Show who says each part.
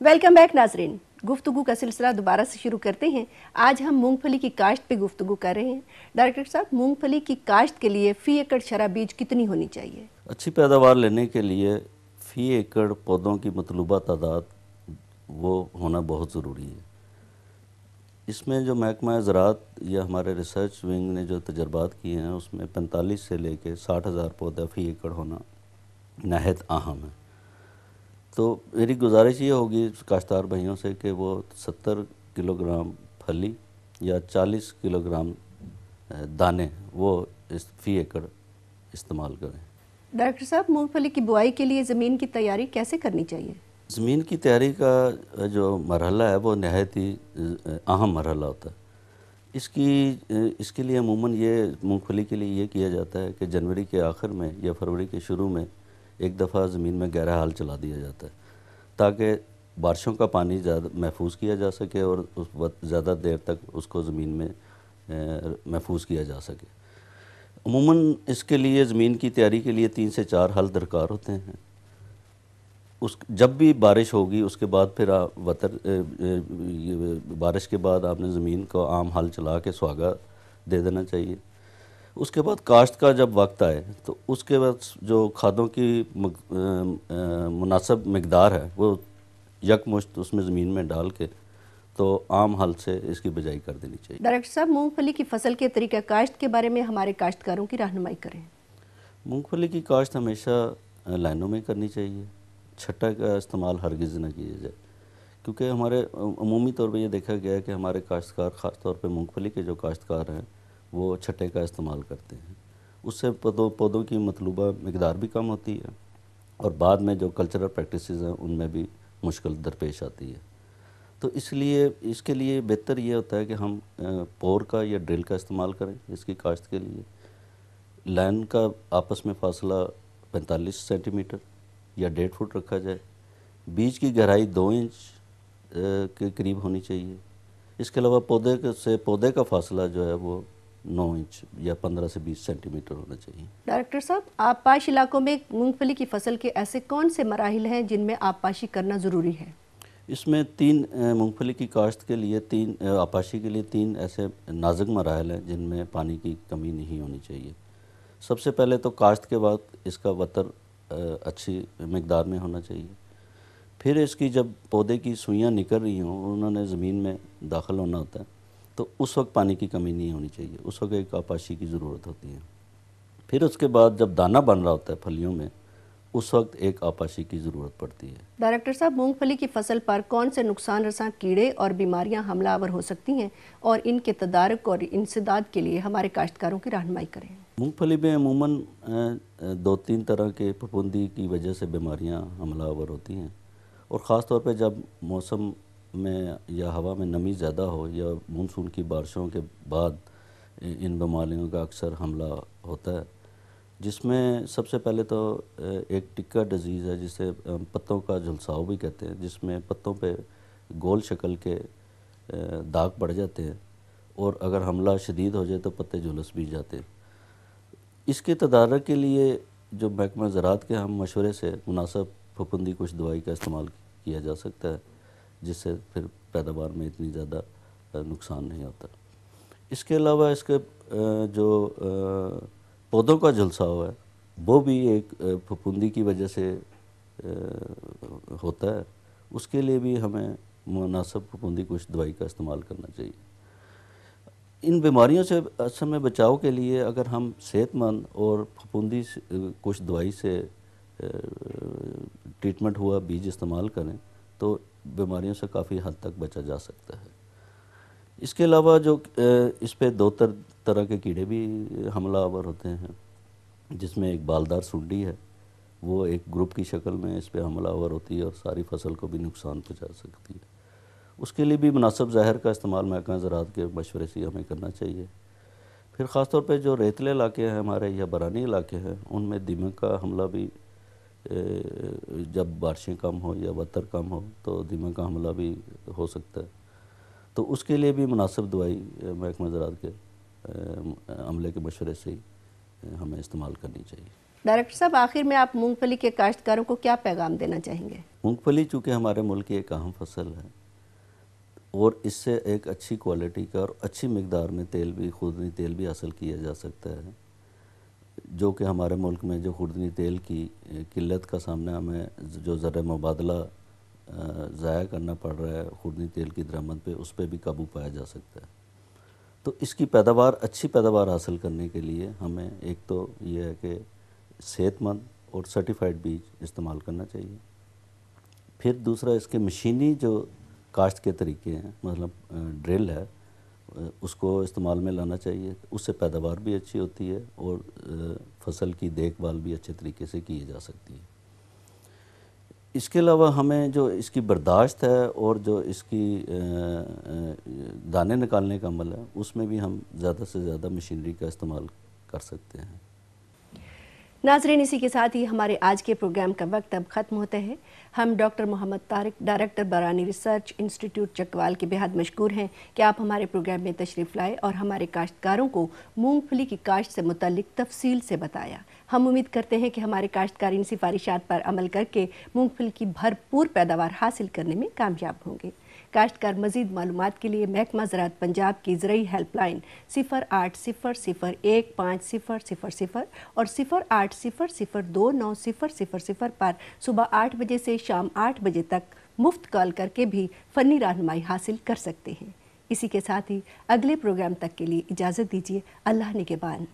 Speaker 1: Welcome back नाजरीन। गुफ्तगू का सिलसिला दोबारा से शुरू करते हैं। आज हम मूंगफली की काश्त पे गुफ्तगू कर रहे हैं। डायरेक्टर साहब, मूंगफली की काश्त के लिए फ़ी एकड़ शरह बीज कितनी होनी चाहिए?
Speaker 2: अच्छी पैदावार लेने के लिए फ़ी एकड़ पौधों की मतलूबा तादाद वो होना बहुत ज़रूरी है। इसमें जो महकमा ज़राअत या हमारे रिसर्च विंग ने जो तजर्बात किए हैं उसमें 45 से लेके 60,000 पौधा फ़ी एकड़ होना नहायत अहम है। तो मेरी गुजारिश ये होगी काश्तकार भाइयों से कि वो 70 किलोग्राम फली या 40 किलोग्राम दाने वो इस फ़ी एकड़ इस्तेमाल करें।
Speaker 1: डायरेक्टर साहब, मूंगफली की बुआई के लिए ज़मीन की तैयारी कैसे करनी चाहिए?
Speaker 2: ज़मीन की तैयारी का जो मरहला है वो नहायत ही अहम मरहला होता है। इसके लिए अमूमन ये मूंगफली के लिए ये किया जाता है कि जनवरी के आखिर में या फरवरी के शुरू में एक दफ़ा ज़मीन में गहरा हाल चला दिया जाता है ताकि बारिशों का पानी ज़्यादा महफूज किया जा सके और उस वक्त ज़्यादा देर तक उसको ज़मीन में महफूज किया जा सके। अमूमन इसके लिए ज़मीन की तैयारी के लिए 3 से 4 हल दरकार होते हैं। जब भी बारिश होगी उसके बाद फिर बारिश के बाद आपने ज़मीन को आम हल चला के सुहागा दे देना चाहिए। उसके बाद काश्त का जब वक्त आए तो उसके बाद जो खादों की मुनासिब मिकदार है वो यकमुश्त उसमें ज़मीन में डाल के तो आम हल से इसकी बिजाई कर देनी चाहिए।
Speaker 1: डायरेक्टर साहब, मूंगफली की फसल के तरीक़ा काश्त के बारे में हमारे काश्तकारों की रहनुमाई करें।
Speaker 2: मूंगफली की काश्त हमेशा लाइनों में करनी चाहिए। छट्टा का इस्तेमाल हरगिज़ न किया जाए, क्योंकि हमारे अमूमी तौर पर यह देखा गया है कि हमारे काश्तकार ख़ास तौर पे मूंगफली के जो काश्तकार हैं वो छट्टे का इस्तेमाल करते हैं। उससे पौधों की मतलूबा मिकदार भी कम होती है और बाद में जो कल्चरल प्रैक्टिसेस हैं उनमें भी मुश्किल दरपेश आती है। तो इसलिए इसके लिए बेहतर ये होता है कि हम पोर का या ड्रिल का इस्तेमाल करें इसकी काश्त के लिए। लाइन का आपस में फासला 45 सेंटीमीटर या 1.5 फुट रखा जाए। बीज की गहराई 2 इंच के करीब होनी चाहिए। इसके अलावा पौधे का फासला जो है वो 9 इंच या 15 से 20 सेंटीमीटर होना चाहिए।
Speaker 1: डायरेक्टर साहब, आबपाश इलाकों में मूंगफली की फसल के ऐसे कौन से मराहिल हैं जिनमें आबपाशी करना ज़रूरी है?
Speaker 2: इसमें 3 मूंगफली की काश्त के लिए 3 आबपाशी के लिए 3 ऐसे नाजुक मराहिल हैं जिनमें पानी की कमी नहीं होनी चाहिए। सबसे पहले तो काश्त के बाद इसका वतर अच्छी मिकदार में होना चाहिए। फिर इसकी जब पौधे की सुइयाँ निकल रही हों उन्होंने ज़मीन में दाखिल होना होता है तो उस वक्त पानी की कमी नहीं होनी चाहिए, उस वक्त एक आबपाशी की ज़रूरत होती है। फिर उसके बाद जब दाना बन रहा होता है फलियों में उस वक्त एक आबपाशी की ज़रूरत पड़ती है।
Speaker 1: डायरेक्टर साहब, मूंगफली की फसल पर कौन से नुकसान रसां कीड़े और बीमारियां हमलावर हो सकती हैं और इनके तदारक और इंसदाद के लिए हमारे काश्तकारों की रहनुमाई करें?
Speaker 2: मूंगफली में अमूमन 2-3 तरह के फफूंदी की वजह से बीमारियां हमलावर होती हैं और ख़ास तौर पे जब मौसम में या हवा में नमी ज़्यादा हो या मानसून की बारिशों के बाद इन बीमारियों का अक्सर हमला होता है, जिसमें सबसे पहले तो एक टिक्का डिज़ीज़ है जिसे पत्तों का झुलसाव भी कहते हैं, जिसमें पत्तों पे गोल शक्ल के दाग पड़ जाते हैं और अगर हमला शदीद हो जाए तो पत्ते झुलस भी जाते हैं। इसके तदारक के लिए जो महकमा ज़राअत के हम मशवरे से मुनासिब फफूंदी कुछ दवाई का इस्तेमाल किया जा सकता है, जिससे फिर पैदावार में इतनी ज़्यादा नुकसान नहीं होता। इसके अलावा इसके जो पौधों का झुलसाव है वो भी एक फफूंदी की वजह से होता है। उसके लिए भी हमें मुनासिब फफूंदी कुछ दवाई का इस्तेमाल करना चाहिए। इन बीमारियों से असल में बचाव के लिए अगर हम सेहतमंद और फफूंदी कुछ दवाई से ट्रीटमेंट हुआ बीज इस्तेमाल करें तो बीमारियों से काफ़ी हद तक बचा जा सकता है। इसके अलावा जो इस पे 2 तरह के कीड़े भी हमलावर होते हैं, जिसमें एक बालदार सुंडी है, वो एक ग्रुप की शक्ल में इस पे हमलावर होती है और सारी फसल को भी नुकसान पहुँचा सकती है। उसके लिए भी मुनासिब ज़हर का इस्तेमाल महकमा ज़राअत के मशवरे से हमें करना चाहिए। फिर ख़ास तौर पे जो रेतले इलाके हैं हमारे या बरानी इलाके हैं उनमें दीमक का हमला भी जब बारिशें कम हो या वतर कम हो तो दीमक का हमला भी हो सकता है, तो उसके लिए भी मुनासिब दवाई महकमा ज़राअत के अमले के मशवरे से ही हमें इस्तेमाल करनी चाहिए।
Speaker 1: डायरेक्टर साहब, आखिर में आप मूंगफली के काश्तकारों को क्या पैगाम देना चाहेंगे?
Speaker 2: मूंगफली चूँकि हमारे मुल्क की एक अहम फसल है और इससे एक अच्छी क्वालिटी का और अच्छी मिकदार में तेल भी, खुर्दनी तेल भी हासिल किया जा सकता है, जो कि हमारे मुल्क में जो खुर्दनी तेल की किल्लत का सामना हमें जो ज़र मुबादला ज़ाया करना पड़ रहा है खुर्दनी तेल की दरामद पे, उस पर भी काबू पाया जा सकता है। तो इसकी पैदावार, अच्छी पैदावार हासिल करने के लिए हमें एक तो ये है कि सेहतमंद और सर्टिफाइड बीज इस्तेमाल करना चाहिए। फिर दूसरा, इसके मशीनी जो काश्त के तरीके हैं, मतलब ड्रिल है, उसको इस्तेमाल में लाना चाहिए। उससे पैदावार भी अच्छी होती है और फसल की देखभाल भी अच्छे तरीके से की जा सकती है। इसके अलावा हमें जो इसकी बर्दाश्त है और जो इसकी दाने निकालने का अमल है, उसमें भी हम ज़्यादा से ज़्यादा मशीनरी का इस्तेमाल कर सकते हैं।
Speaker 1: नाज़रीन, इसी के साथ ही हमारे आज के प्रोग्राम का वक्त अब ख़त्म होता है। हम डॉक्टर मोहम्मद तारिक, डायरेक्टर बरानी रिसर्च इंस्टीट्यूट चकवाल के बेहद मशकूर हैं कि आप हमारे प्रोग्राम में तशरीफ़ लाए और हमारे काश्तकारों को मूंगफली की काश्त से मुतल्लिक तफसील से बताया। हम उम्मीद करते हैं कि हमारे काश्तकार इन सिफारिशात पर अमल करके मूंगफली की भरपूर पैदावार हासिल करने में कामयाब होंगे। काश्तकार मज़ीद मालूमात के लिए महकमा ज़राअत पंजाब की ज़रई हेल्पलाइन 0800015000 और 0800290000 पर सुबह 8 बजे से शाम 8 बजे तक मुफ्त कॉल करके भी फ़नी रहनुमाई हासिल कर सकते हैं। इसी के साथ ही अगले प्रोग्राम तक के लिए इजाज़त दीजिए। अल्लाह निगहबान।